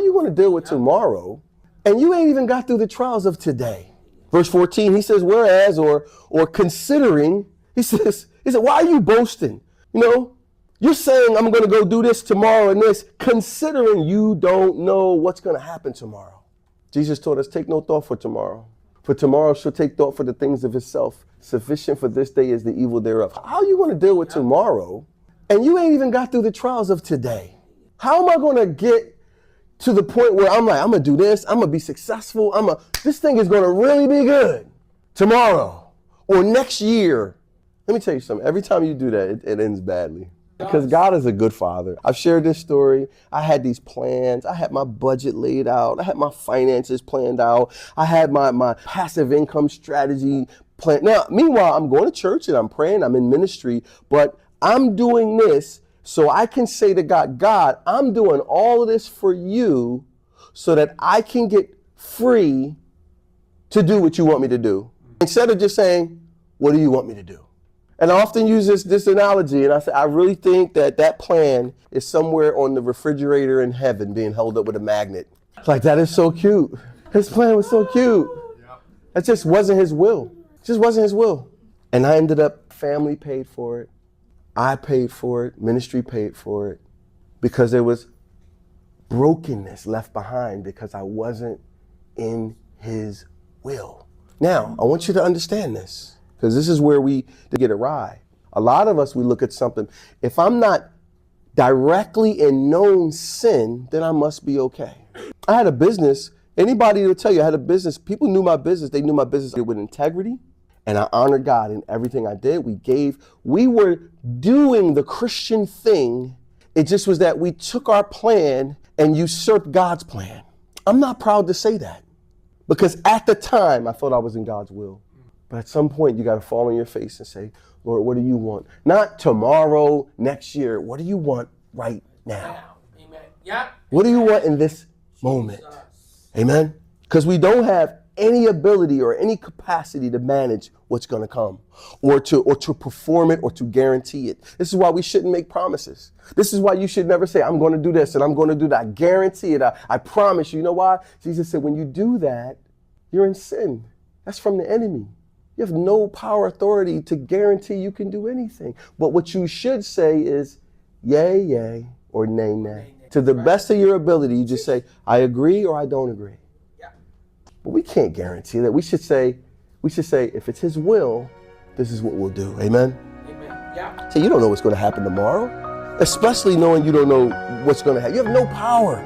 are you going to deal with tomorrow? And you ain't even got through the trials of today. Verse 14, he says, whereas or considering, he said, why are you boasting? You know, you're saying I'm going to go do this tomorrow and this, considering you don't know what's going to happen tomorrow. Jesus taught us, take no thought for tomorrow. For tomorrow shall take thought for the things of itself. Sufficient for this day is the evil thereof. How are you going to deal with tomorrow? And you ain't even got through the trials of today. How am I going to get to the point where I'm like, I'm going to do this, I'm going to be successful, this thing is going to really be good tomorrow or next year. Let me tell you something. Every time you do that, it ends badly. Because God is a good father. I've shared this story. I had these plans. I had my budget laid out. I had my finances planned out. I had my passive income strategy planned. Now, meanwhile, I'm going to church and I'm praying. I'm in ministry. But I'm doing this so I can say to God, God, I'm doing all of this for you so that I can get free to do what you want me to do. Instead of just saying, what do you want me to do? And I often use this analogy, and I say, I really think that plan is somewhere on the refrigerator in heaven being held up with a magnet. It's like, that is so cute. His plan was so cute. That just wasn't his will. It just wasn't his will. And I ended up, family paid for it. I paid for it. Ministry paid for it. Because there was brokenness left behind because I wasn't in his will. Now, I want you to understand this. Because this is where we get it right. A lot of us, we look at something. If I'm not directly in known sin, then I must be okay. I had a business. Anybody will tell you I had a business. People knew my business. They knew my business with integrity. And I honored God in everything I did. We were doing the Christian thing. It just was that we took our plan and usurped God's plan. I'm not proud to say that. Because at the time, I thought I was in God's will. But at some point, you got to fall on your face and say, Lord, what do you want? Not tomorrow, next year. What do you want right now? Amen. Yeah. What do you want in this moment? Amen. Because we don't have any ability or any capacity to manage what's going to come or to perform it or to guarantee it. This is why we shouldn't make promises. This is why you should never say, I'm going to do this and I'm going to do that. I guarantee it. I promise you. You know why? Jesus said, when you do that, you're in sin. That's from the enemy. You have no power authority to guarantee you can do anything. But what you should say is, yay, yay, or nay, nay. To the best of your ability, you just say, I agree or I don't agree. Yeah. But we can't guarantee that. We should say, if it's his will, this is what we'll do. Amen? Amen. Yeah. So you don't know what's going to happen tomorrow, especially knowing you don't know what's going to happen. You have no power.